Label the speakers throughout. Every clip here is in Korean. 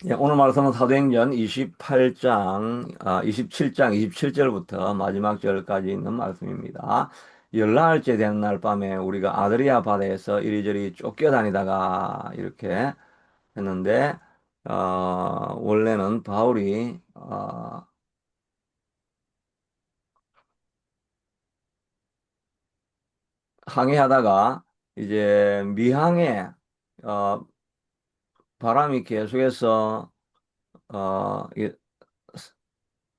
Speaker 1: 예, 오늘 말씀은 사도행전 28장, 27장 27절부터 마지막 절까지 있는 말씀입니다. 열나흘째 되는 날 밤에 우리가 아드리아 바다에서 이리저리 쫓겨다니다가 이렇게 했는데, 원래는 바울이, 항해하다가 이제 미항에, 어, 바람이 계속해서,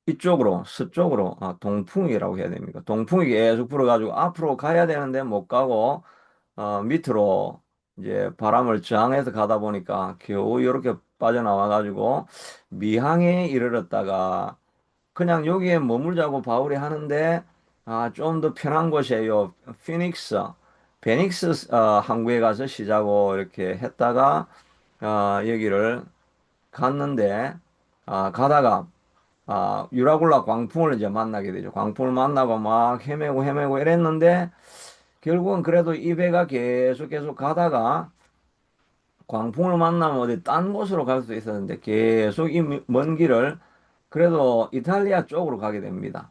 Speaker 1: 이쪽으로, 서쪽으로, 동풍이라고 해야 됩니까? 동풍이 계속 불어가지고 앞으로 가야 되는데 못 가고, 밑으로 이제 바람을 저항해서 가다 보니까 겨우 이렇게 빠져나와가지고 미항에 이르렀다가 그냥 여기에 머물자고 바울이 하는데, 좀 더 편한 곳이에요. 피닉스, 베닉스, 항구에 가서 쉬자고 이렇게 했다가, 여기를 갔는데, 가다가 유라굴라 광풍을 이제 만나게 되죠. 광풍을 만나고 막 헤매고 이랬는데, 결국은 그래도 이 배가 계속 가다가, 광풍을 만나면 어디 딴 곳으로 갈 수도 있었는데, 계속 이 먼 길을 그래도 이탈리아 쪽으로 가게 됩니다.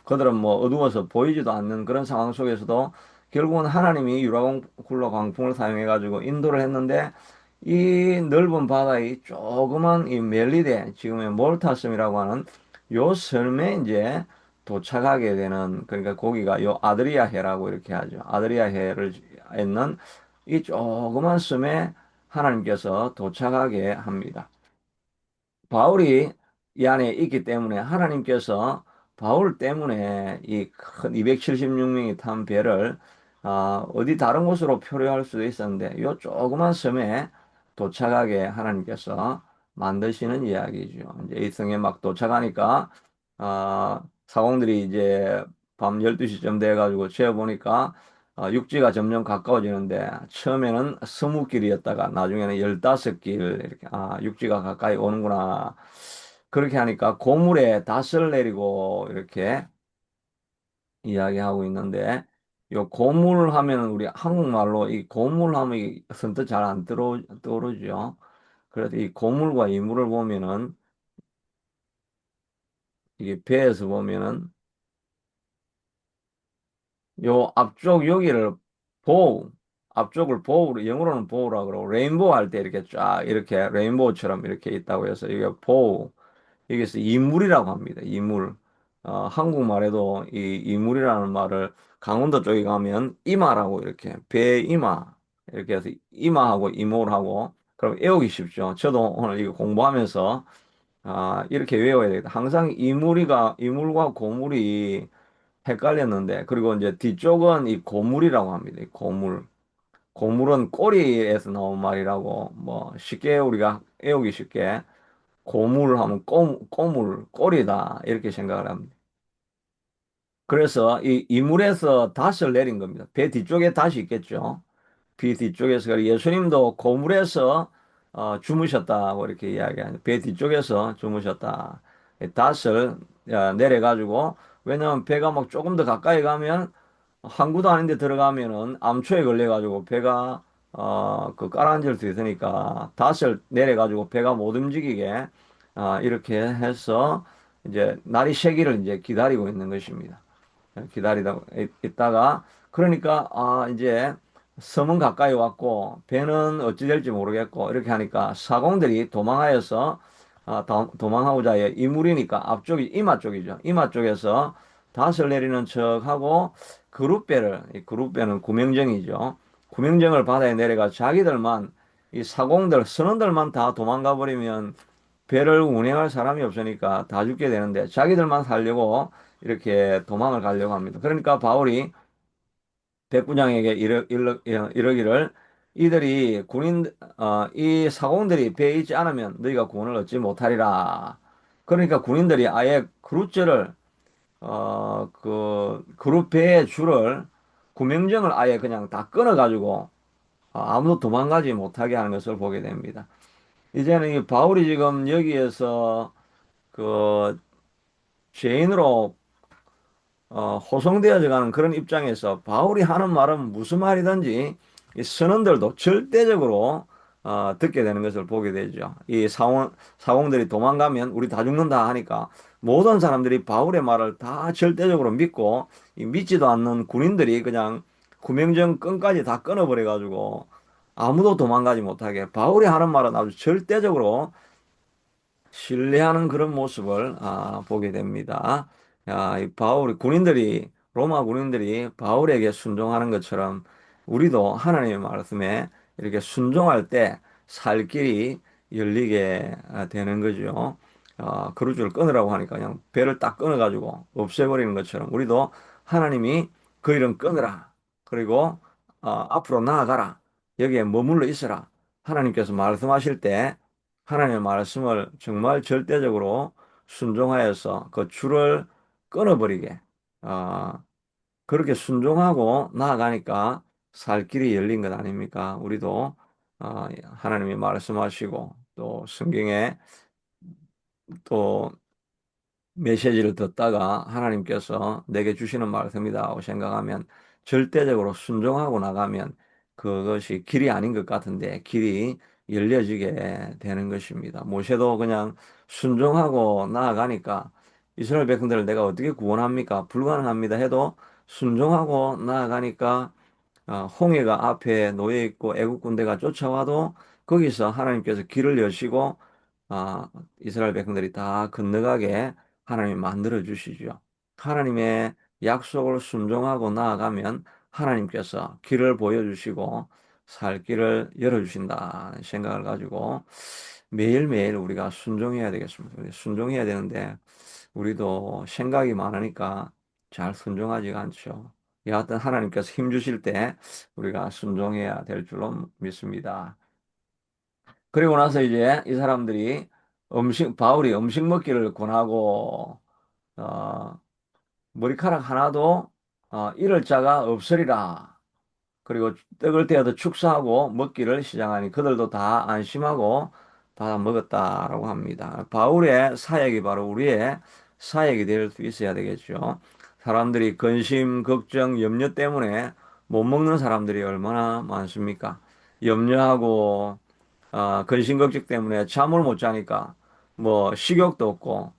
Speaker 1: 그들은 뭐 어두워서 보이지도 않는 그런 상황 속에서도 결국은 하나님이 유라굴라 광풍을 사용해가지고 인도를 했는데, 이 넓은 바다의 조그만 이 멜리데, 지금의 몰타섬이라고 하는 요 섬에 이제 도착하게 되는, 그러니까 거기가 요 아드리아 해라고 이렇게 하죠. 아드리아 해를 있는 이 조그만 섬에 하나님께서 도착하게 합니다. 바울이 이 안에 있기 때문에 하나님께서 바울 때문에 이 큰 276명이 탄 배를 어디 다른 곳으로 표류할 수도 있었는데 요 조그만 섬에 도착하게 하나님께서 만드시는 이야기죠. 이제 이 성에 막 도착하니까 사공들이 이제 밤 12시쯤 돼가지고 재어보니까 육지가 점점 가까워지는데 처음에는 20길이었다가 나중에는 15길 이렇게 육지가 가까이 오는구나. 그렇게 하니까 고물에 닷을 내리고 이렇게 이야기하고 있는데 요 고물 하면은 우리 한국말로 이 고물 하면 선뜻 잘 안 떠오르죠. 그래서 이 고물과 이물을 보면은 이게 배에서 보면은 요 앞쪽 여기를 보우, 앞쪽을 보우로, 영어로는 보우라 그러고, 레인보우 할 때 이렇게 쫙, 이렇게 레인보우처럼 이렇게 있다고 해서, 이게 보우, 여기서 이물이라고 합니다. 이물. 한국말에도 이 이물이라는 말을 강원도 쪽에 가면 이마라고 이렇게, 배 이마, 이렇게 해서 이마하고 이물하고, 그럼 외우기 쉽죠. 저도 오늘 이거 공부하면서, 이렇게 외워야 되겠다. 항상 이물과 고물이 헷갈렸는데, 그리고 이제 뒤쪽은 이 고물이라고 합니다. 이 고물. 고물은 꼬리에서 나온 말이라고, 뭐, 쉽게 우리가 외우기 쉽게, 고물 하면 꼬물, 꼬리다. 이렇게 생각을 합니다. 그래서 이 이물에서 닷을 내린 겁니다. 배 뒤쪽에 닷이 있겠죠. 배 뒤쪽에서, 예수님도 고물에서 주무셨다고 이렇게 이야기하는, 배 뒤쪽에서 주무셨다. 닷을 내려가지고, 왜냐면 배가 막 조금 더 가까이 가면 항구도 아닌데 들어가면은 암초에 걸려가지고 배가 그 깔아앉을 수 있으니까 닷을 내려가지고 배가 못 움직이게 이렇게 해서 이제 날이 새기를 이제 기다리고 있는 것입니다. 기다리다 있다가 그러니까 이제 섬은 가까이 왔고 배는 어찌 될지 모르겠고 이렇게 하니까 사공들이 도망하여서 도망하고자 해 이물이니까 앞쪽이 이마 쪽이죠. 이마 쪽에서 닷을 내리는 척하고 그룹배를 이 그룹배는 구명정이죠. 구명정을 바다에 내려가 자기들만 이 사공들 선원들만 다 도망가 버리면 배를 운행할 사람이 없으니까 다 죽게 되는데 자기들만 살려고 이렇게 도망을 가려고 합니다. 그러니까 바울이 백부장에게 이러기를 이들이 이 사공들이 배에 있지 않으면 너희가 구원을 얻지 못하리라. 그러니까 군인들이 아예 그루트를 그 그룹 배의 줄을 구명정을 아예 그냥 다 끊어가지고 아무도 도망가지 못하게 하는 것을 보게 됩니다. 이제는 이 바울이 지금 여기에서 그 죄인으로 호송되어져 가는 그런 입장에서 바울이 하는 말은 무슨 말이든지 이 선원들도 절대적으로 듣게 되는 것을 보게 되죠. 이 사공들이 도망가면 우리 다 죽는다 하니까 모든 사람들이 바울의 말을 다 절대적으로 믿고 이 믿지도 않는 군인들이 그냥 구명정 끈까지 다 끊어버려가지고 아무도 도망가지 못하게 바울이 하는 말은 아주 절대적으로 신뢰하는 그런 모습을 보게 됩니다. 야, 이 바울이 군인들이 로마 군인들이 바울에게 순종하는 것처럼 우리도 하나님의 말씀에 이렇게 순종할 때 살 길이 열리게 되는 거죠. 그루즈를 끊으라고 하니까 그냥 배를 딱 끊어가지고 없애버리는 것처럼 우리도 하나님이 그 일은 끊으라. 그리고 앞으로 나아가라. 여기에 머물러 있어라. 하나님께서 말씀하실 때 하나님의 말씀을 정말 절대적으로 순종하여서 그 줄을 끊어버리게, 어, 그렇게 순종하고 나아가니까 살 길이 열린 것 아닙니까? 우리도, 하나님이 말씀하시고 또 성경에 또 메시지를 듣다가 하나님께서 내게 주시는 말씀이다 하고 생각하면 절대적으로 순종하고 나가면 그것이 길이 아닌 것 같은데 길이 열려지게 되는 것입니다. 모세도 그냥 순종하고 나아가니까 이스라엘 백성들을 내가 어떻게 구원합니까? 불가능합니다 해도 순종하고 나아가니까 홍해가 앞에 놓여 있고 애국 군대가 쫓아와도 거기서 하나님께서 길을 여시고 아, 이스라엘 백성들이 다 건너가게 하나님이 만들어 주시죠. 하나님의 약속을 순종하고 나아가면 하나님께서 길을 보여주시고 살 길을 열어주신다는 생각을 가지고 매일매일 우리가 순종해야 되겠습니다. 순종해야 되는데 우리도 생각이 많으니까 잘 순종하지가 않죠. 여하튼 하나님께서 힘 주실 때 우리가 순종해야 될 줄로 믿습니다. 그리고 나서 이제 이 사람들이 바울이 음식 먹기를 권하고, 어, 머리카락 하나도 잃을 자가 없으리라. 그리고 떡을 떼어도 축사하고 먹기를 시작하니 그들도 다 안심하고 다 먹었다라고 합니다. 바울의 사역이 바로 우리의 사역이 될 수 있어야 되겠죠. 사람들이 근심, 걱정, 염려 때문에 못 먹는 사람들이 얼마나 많습니까? 염려하고 근심, 걱정 때문에 잠을 못 자니까 뭐 식욕도 없고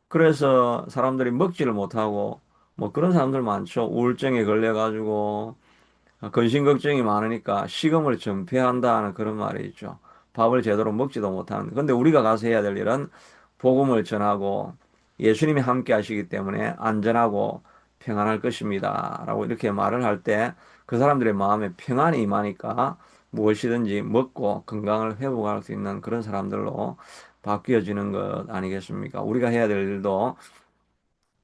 Speaker 1: 그래서 사람들이 먹지를 못하고 뭐 그런 사람들 많죠. 우울증에 걸려가지고 근심 걱정이 많으니까 식음을 전폐한다는 그런 말이 있죠. 밥을 제대로 먹지도 못하는. 근데 우리가 가서 해야 될 일은 복음을 전하고 예수님이 함께 하시기 때문에 안전하고 평안할 것입니다. 라고 이렇게 말을 할 때 그 사람들의 마음에 평안이 임하니까 무엇이든지 먹고 건강을 회복할 수 있는 그런 사람들로 바뀌어지는 것 아니겠습니까? 우리가 해야 될 일도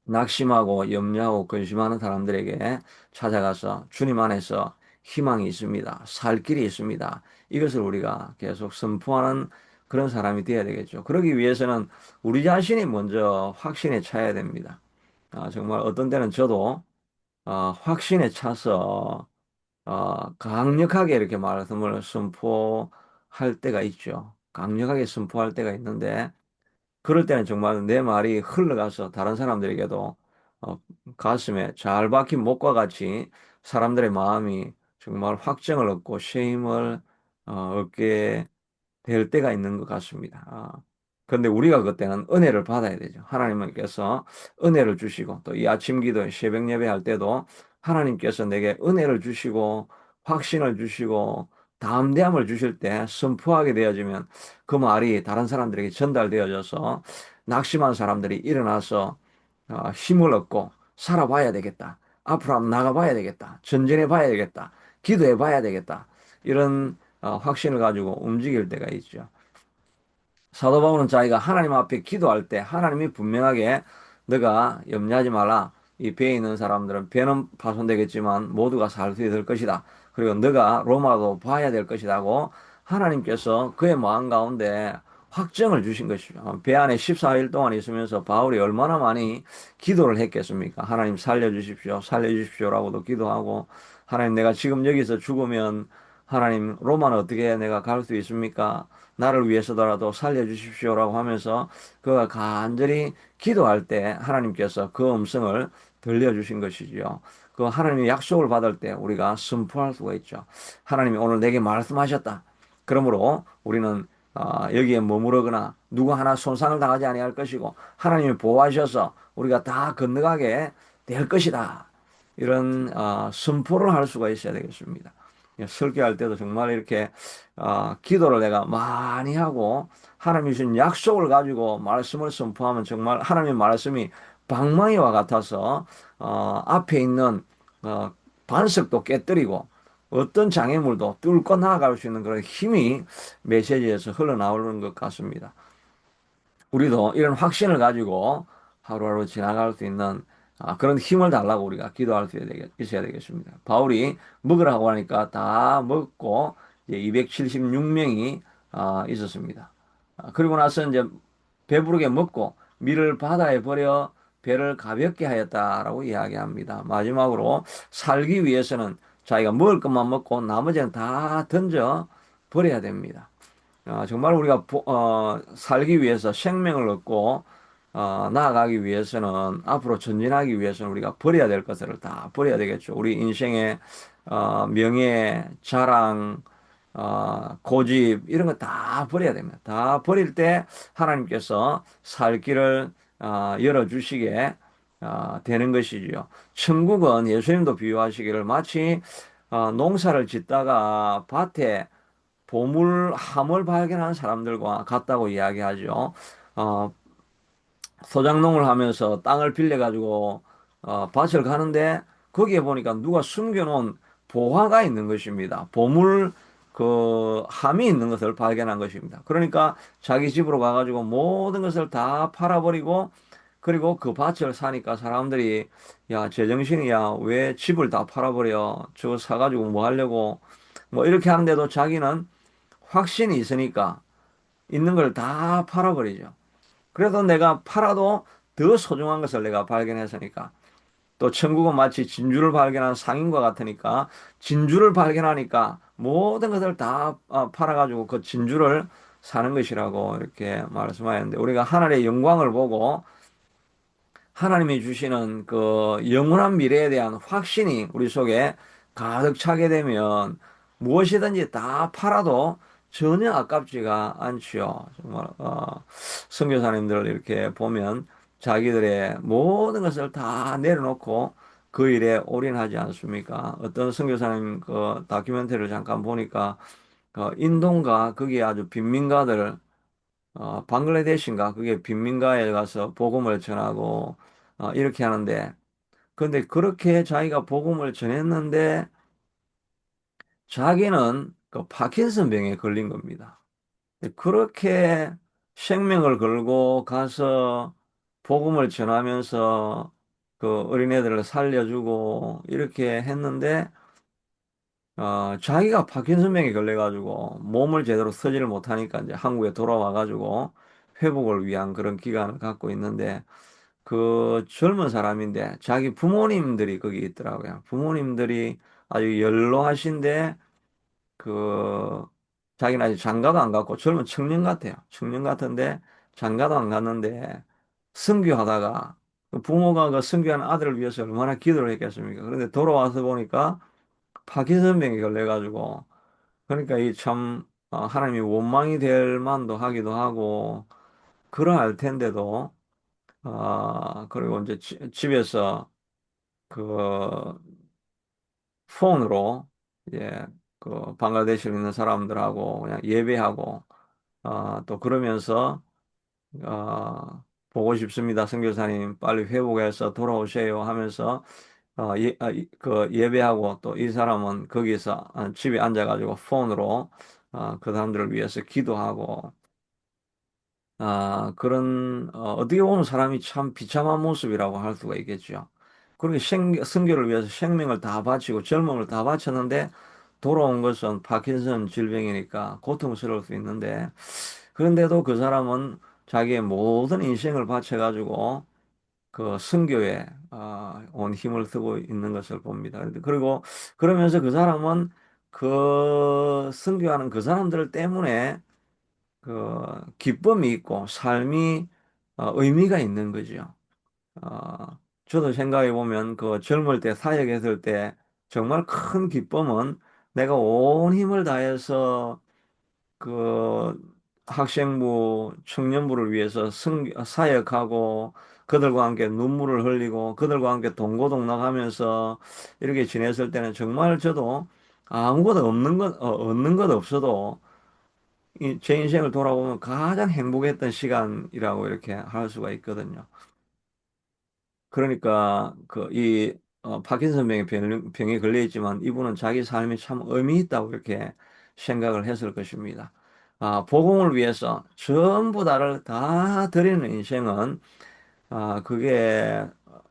Speaker 1: 낙심하고 염려하고 근심하는 사람들에게 찾아가서 주님 안에서 희망이 있습니다. 살 길이 있습니다. 이것을 우리가 계속 선포하는 그런 사람이 되어야 되겠죠. 그러기 위해서는 우리 자신이 먼저 확신에 차야 됩니다. 정말 어떤 때는 저도 확신에 차서 강력하게 이렇게 말씀을 선포할 때가 있죠. 강력하게 선포할 때가 있는데 그럴 때는 정말 내 말이 흘러가서 다른 사람들에게도 어, 가슴에 잘 박힌 목과 같이 사람들의 마음이 정말 확정을 얻고 쉼을 얻게 될 때가 있는 것 같습니다. 그런데 우리가 그때는 은혜를 받아야 되죠. 하나님께서 은혜를 주시고 또 이 아침 기도 새벽 예배할 때도 하나님께서 내게 은혜를 주시고 확신을 주시고 담대함을 주실 때 선포하게 되어지면 그 말이 다른 사람들에게 전달되어져서 낙심한 사람들이 일어나서 힘을 얻고 살아봐야 되겠다. 앞으로 한번 나가봐야 되겠다. 전진해 봐야 되겠다. 기도해 봐야 되겠다. 이런 확신을 가지고 움직일 때가 있죠. 사도 바울은 자기가 하나님 앞에 기도할 때 하나님이 분명하게 너가 염려하지 마라. 이 배에 있는 사람들은 배는 파손되겠지만 모두가 살 수 있을 것이다. 그리고 너가 로마도 봐야 될 것이라고 하나님께서 그의 마음 가운데 확정을 주신 것이죠. 배 안에 14일 동안 있으면서 바울이 얼마나 많이 기도를 했겠습니까? 하나님 살려주십시오. 살려주십시오라고도 기도하고 하나님 내가 지금 여기서 죽으면 하나님 로마는 어떻게 내가 갈 수 있습니까? 나를 위해서더라도 살려주십시오라고 하면서 그가 간절히 기도할 때 하나님께서 그 음성을 들려주신 것이지요. 그 하나님의 약속을 받을 때 우리가 선포할 수가 있죠. 하나님이 오늘 내게 말씀하셨다. 그러므로 우리는 여기에 머무르거나 누구 하나 손상을 당하지 아니할 것이고 하나님이 보호하셔서 우리가 다 건너가게 될 것이다. 이런 선포를 할 수가 있어야 되겠습니다. 예, 설교할 때도 정말 이렇게 기도를 내가 많이 하고 하나님이 주신 약속을 가지고 말씀을 선포하면 정말 하나님의 말씀이 방망이와 같아서 앞에 있는 어, 반석도 깨뜨리고 어떤 장애물도 뚫고 나아갈 수 있는 그런 힘이 메시지에서 흘러나오는 것 같습니다. 우리도 이런 확신을 가지고 하루하루 지나갈 수 있는 그런 힘을 달라고 우리가 기도할 수 있어야 되겠습니다. 바울이 먹으라고 하니까 다 먹고 이제 276명이 있었습니다. 그리고 나서 이제 배부르게 먹고 밀을 바다에 버려 배를 가볍게 하였다라고 이야기합니다. 마지막으로 살기 위해서는 자기가 먹을 것만 먹고 나머지는 다 던져 버려야 됩니다. 정말 우리가 살기 위해서 생명을 얻고 나아가기 위해서는 앞으로 전진하기 위해서는 우리가 버려야 될 것들을 다 버려야 되겠죠. 우리 인생의 명예, 자랑, 고집 이런 거 다 버려야 됩니다. 다 버릴 때 하나님께서 살 길을 열어주시게 되는 것이지요. 천국은 예수님도 비유하시기를 마치 농사를 짓다가 밭에 보물함을 발견한 사람들과 같다고 이야기하죠. 어, 소장농을 하면서 땅을 빌려가지고 밭을 가는데 거기에 보니까 누가 숨겨놓은 보화가 있는 것입니다. 보물 그 함이 있는 것을 발견한 것입니다. 그러니까 자기 집으로 가가지고 모든 것을 다 팔아버리고 그리고 그 밭을 사니까 사람들이 야, 제정신이야. 왜 집을 다 팔아버려? 저거 사가지고 뭐 하려고? 뭐 이렇게 하는데도 자기는 확신이 있으니까 있는 걸 다 팔아버리죠. 그래도 내가 팔아도 더 소중한 것을 내가 발견했으니까 또 천국은 마치 진주를 발견한 상인과 같으니까 진주를 발견하니까 모든 것을 다 팔아가지고 그 진주를 사는 것이라고 이렇게 말씀하였는데 우리가 하늘의 영광을 보고 하나님이 주시는 그 영원한 미래에 대한 확신이 우리 속에 가득 차게 되면 무엇이든지 다 팔아도 전혀 아깝지가 않지요. 정말 선교사님들 이렇게 보면 자기들의 모든 것을 다 내려놓고 그 일에 올인하지 않습니까? 어떤 선교사님 그 다큐멘터리를 잠깐 보니까 인도인가 거기에 아주 빈민가들 방글라데시인가 그게 빈민가에 가서 복음을 전하고 이렇게 하는데 근데 그렇게 자기가 복음을 전했는데 자기는 그 파킨슨 병에 걸린 겁니다. 그렇게 생명을 걸고 가서 복음을 전하면서 그 어린애들을 살려주고 이렇게 했는데 자기가 파킨슨병에 걸려가지고 몸을 제대로 쓰지를 못하니까 이제 한국에 돌아와가지고 회복을 위한 그런 기간을 갖고 있는데 그 젊은 사람인데 자기 부모님들이 거기 있더라고요. 부모님들이 아주 연로하신데 그 자기는 아직 장가도 안 갔고 젊은 청년 같아요. 청년 같은데 장가도 안 갔는데 선교하다가 그 부모가 그 선교하는 아들을 위해서 얼마나 기도를 했겠습니까? 그런데 돌아와서 보니까 파킨슨병에 걸려가지고 그러니까 이 참 하나님이 원망이 될 만도 하기도 하고 그러할 텐데도 그리고 이제 집에서 그 폰으로 이제 그 방글라데시에 있는 사람들하고 그냥 예배하고 또 그러면서 보고 싶습니다. 선교사님 빨리 회복해서 돌아오세요 하면서 그 예배하고 또 이 사람은 거기서 집에 앉아가지고 폰으로 그 사람들을 위해서 기도하고 그런 어떻게 보면 사람이 참 비참한 모습이라고 할 수가 있겠죠. 그렇게 선교를 위해서 생명을 다 바치고 젊음을 다 바쳤는데 돌아온 것은 파킨슨 질병이니까 고통스러울 수 있는데 그런데도 그 사람은 자기의 모든 인생을 바쳐가지고 그 선교에 온 힘을 쓰고 있는 것을 봅니다. 그리고 그러면서 그 사람은 그 선교하는 그 사람들 때문에 그 기쁨이 있고 삶이 의미가 있는 거죠. 저도 생각해 보면 그 젊을 때 사역했을 때 정말 큰 기쁨은 내가 온 힘을 다해서 그 학생부, 청년부를 위해서 사역하고 그들과 함께 눈물을 흘리고 그들과 함께 동고동락하면서 이렇게 지냈을 때는 정말 저도 아무것도 얻는 것 없어도 제 인생을 돌아보면 가장 행복했던 시간이라고 이렇게 할 수가 있거든요. 그러니까 파킨슨 병에 걸려 있지만 이분은 자기 삶이 참 의미 있다고 이렇게 생각을 했을 것입니다. 복음을 위해서 전부 다를 다 드리는 인생은 그게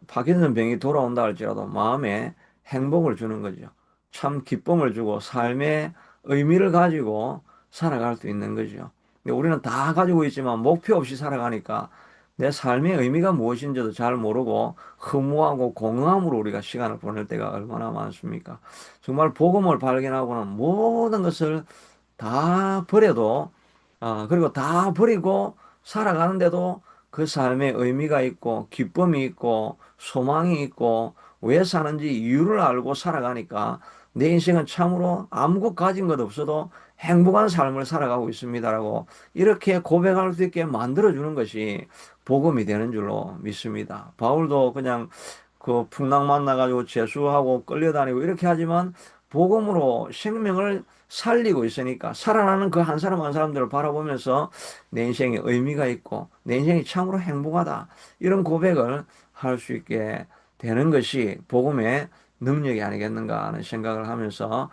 Speaker 1: 파킨슨 병이 돌아온다 할지라도 마음에 행복을 주는 거죠. 참 기쁨을 주고 삶의 의미를 가지고 살아갈 수 있는 거죠. 근데 우리는 다 가지고 있지만 목표 없이 살아가니까 내 삶의 의미가 무엇인지도 잘 모르고 허무하고 공허함으로 우리가 시간을 보낼 때가 얼마나 많습니까? 정말 복음을 발견하고는 모든 것을 다 버려도, 그리고 다 버리고 살아가는데도 그 삶에 의미가 있고, 기쁨이 있고, 소망이 있고, 왜 사는지 이유를 알고 살아가니까 내 인생은 참으로 아무것 가진 것 없어도 행복한 삶을 살아가고 있습니다라고 이렇게 고백할 수 있게 만들어주는 것이 복음이 되는 줄로 믿습니다. 바울도 그냥 그 풍랑 만나가지고 재수하고 끌려다니고 이렇게 하지만 복음으로 생명을 살리고 있으니까 살아나는 그 한 사람 한 사람들을 바라보면서 내 인생에 의미가 있고 내 인생이 참으로 행복하다 이런 고백을 할 수 있게 되는 것이 복음의 능력이 아니겠는가 하는 생각을 하면서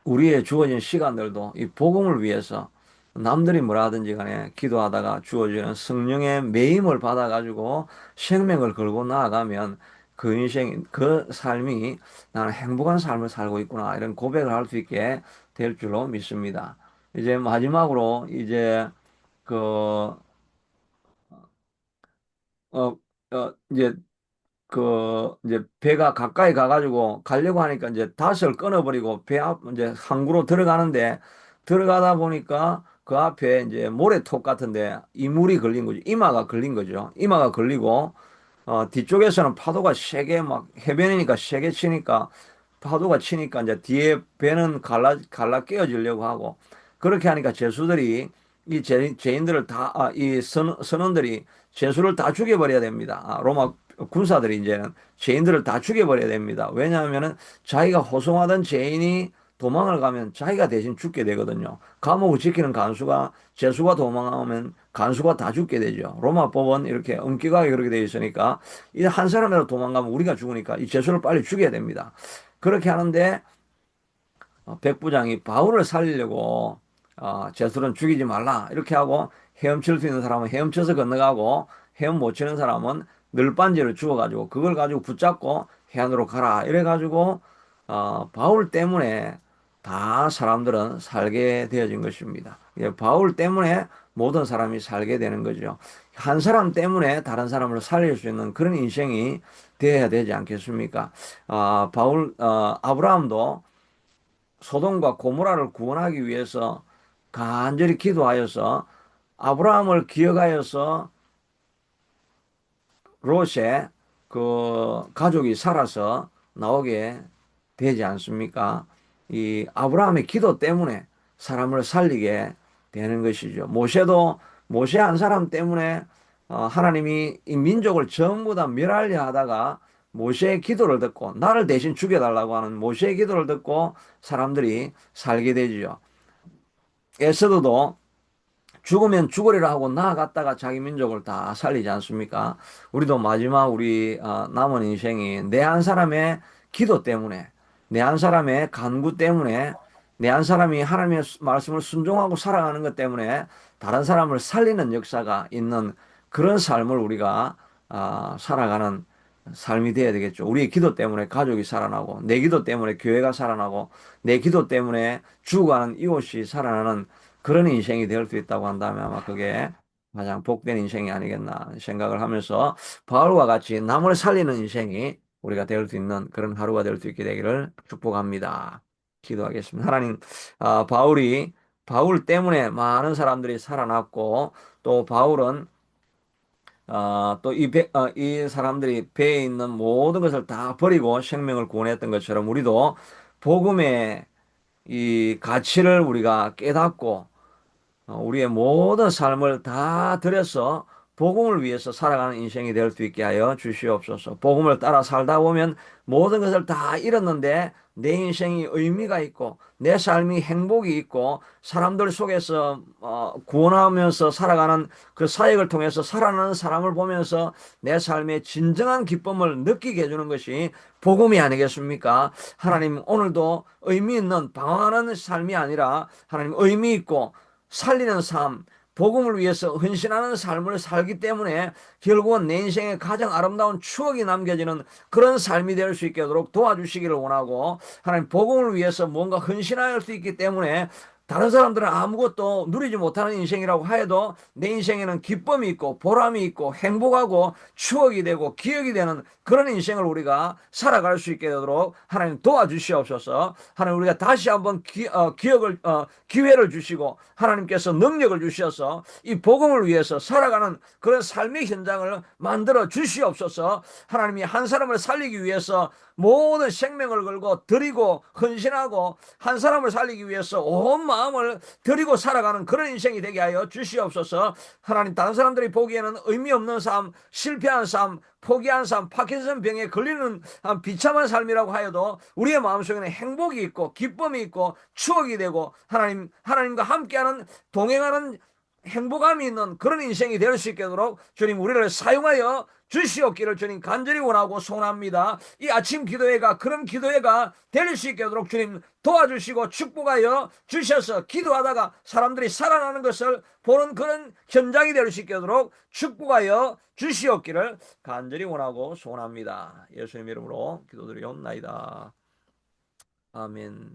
Speaker 1: 우리의 주어진 시간들도 이 복음을 위해서 남들이 뭐라 하든지 간에 기도하다가 주어지는 성령의 매임을 받아가지고 생명을 걸고 나아가면 그 인생, 그 삶이 나는 행복한 삶을 살고 있구나. 이런 고백을 할 수 있게 될 줄로 믿습니다. 이제 마지막으로 이제 그, 이제 이제 배가 가까이 가가지고 가려고 하니까 이제 닷을 끊어버리고 이제 항구로 들어가는데 들어가다 보니까 그 앞에 이제 모래톱 같은데 이물이 걸린 거죠. 이마가 걸린 거죠. 이마가 걸리고 뒤쪽에서는 파도가 세게 막 해변이니까 세게 치니까 파도가 치니까 이제 뒤에 배는 갈라 끼어지려고 하고 그렇게 하니까 죄수들이 죄인들을 이 선원들이 죄수를 다 죽여버려야 됩니다. 로마 군사들이 이제는 죄인들을 다 죽여버려야 됩니다. 왜냐하면은 자기가 호송하던 죄인이 도망을 가면 자기가 대신 죽게 되거든요. 감옥을 지키는 간수가 죄수가 도망하면 간수가 다 죽게 되죠. 로마법은 이렇게 엄격하게 그렇게 되어 있으니까 이 한 사람이라도 도망가면 우리가 죽으니까 이 죄수를 빨리 죽여야 됩니다. 그렇게 하는데 백부장이 바울을 살리려고 죄수는 죽이지 말라 이렇게 하고 헤엄칠 수 있는 사람은 헤엄쳐서 건너가고 헤엄 못 치는 사람은 늘반지를 주워가지고 그걸 가지고 붙잡고 해안으로 가라 이래가지고 바울 때문에 다 사람들은 살게 되어진 것입니다. 바울 때문에 모든 사람이 살게 되는 거죠. 한 사람 때문에 다른 사람을 살릴 수 있는 그런 인생이 되어야 되지 않겠습니까? 아브라함도 소돔과 고모라를 구원하기 위해서 간절히 기도하여서 아브라함을 기억하여서 롯에 그 가족이 살아서 나오게 되지 않습니까? 이 아브라함의 기도 때문에 사람을 살리게 되는 것이죠. 모세 한 사람 때문에 하나님이 이 민족을 전부 다 멸하려 하다가 모세의 기도를 듣고 나를 대신 죽여달라고 하는 모세의 기도를 듣고 사람들이 살게 되지요. 에스더도 죽으면 죽으리라 하고 나아갔다가 자기 민족을 다 살리지 않습니까? 우리도 마지막 우리 남은 인생이 내 한 사람의 기도 때문에, 내 한 사람의 간구 때문에, 내 한 사람이 하나님의 말씀을 순종하고 살아가는 것 때문에 다른 사람을 살리는 역사가 있는 그런 삶을 우리가 살아가는 삶이 되어야 되겠죠. 우리의 기도 때문에 가족이 살아나고, 내 기도 때문에 교회가 살아나고, 내 기도 때문에 죽어가는 이웃이 살아나는 그런 인생이 될 수 있다고 한다면 아마 그게 가장 복된 인생이 아니겠나 생각을 하면서 바울과 같이 남을 살리는 인생이 우리가 될 수 있는 그런 하루가 될 수 있게 되기를 축복합니다. 기도하겠습니다. 하나님, 바울 때문에 많은 사람들이 살아났고 또 바울은 이 사람들이 배에 있는 모든 것을 다 버리고 생명을 구원했던 것처럼 우리도 복음의 이 가치를 우리가 깨닫고 우리의 모든 삶을 다 들여서 복음을 위해서 살아가는 인생이 될 수 있게 하여 주시옵소서. 복음을 따라 살다 보면 모든 것을 다 잃었는데 내 인생이 의미가 있고 내 삶이 행복이 있고 사람들 속에서 구원하면서 살아가는 그 사역을 통해서 살아가는 사람을 보면서 내 삶의 진정한 기쁨을 느끼게 해주는 것이 복음이 아니겠습니까? 하나님 오늘도 의미 있는 방황하는 삶이 아니라 하나님 의미 있고 살리는 삶, 복음을 위해서 헌신하는 삶을 살기 때문에 결국은 내 인생에 가장 아름다운 추억이 남겨지는 그런 삶이 될 수 있게 하도록 도와주시기를 원하고 하나님 복음을 위해서 뭔가 헌신할 수 있기 때문에 다른 사람들은 아무것도 누리지 못하는 인생이라고 해도 내 인생에는 기쁨이 있고 보람이 있고 행복하고 추억이 되고 기억이 되는 그런 인생을 우리가 살아갈 수 있게 되도록 하나님 도와주시옵소서. 하나님 우리가 다시 한번 기회를 주시고 하나님께서 능력을 주셔서 이 복음을 위해서 살아가는 그런 삶의 현장을 만들어 주시옵소서. 하나님이 한 사람을 살리기 위해서 모든 생명을 걸고 드리고 헌신하고 한 사람을 살리기 위해서 온 마음을 드리고 살아가는 그런 인생이 되게 하여 주시옵소서. 하나님 다른 사람들이 보기에는 의미 없는 삶, 실패한 삶, 포기한 삶, 파킨슨 병에 걸리는 비참한 삶이라고 하여도 우리의 마음속에는 행복이 있고 기쁨이 있고 추억이 되고 하나님과 함께하는 동행하는 행복감이 있는 그런 인생이 될 수 있도록 주님 우리를 사용하여 주시옵기를 주님 간절히 원하고 소원합니다. 이 아침 기도회가 그런 기도회가 될 수 있도록 주님 도와주시고 축복하여 주셔서 기도하다가 사람들이 살아나는 것을 보는 그런 현장이 될 수 있도록 축복하여 주시옵기를 간절히 원하고 소원합니다. 예수님 이름으로 기도드리옵나이다. 아멘.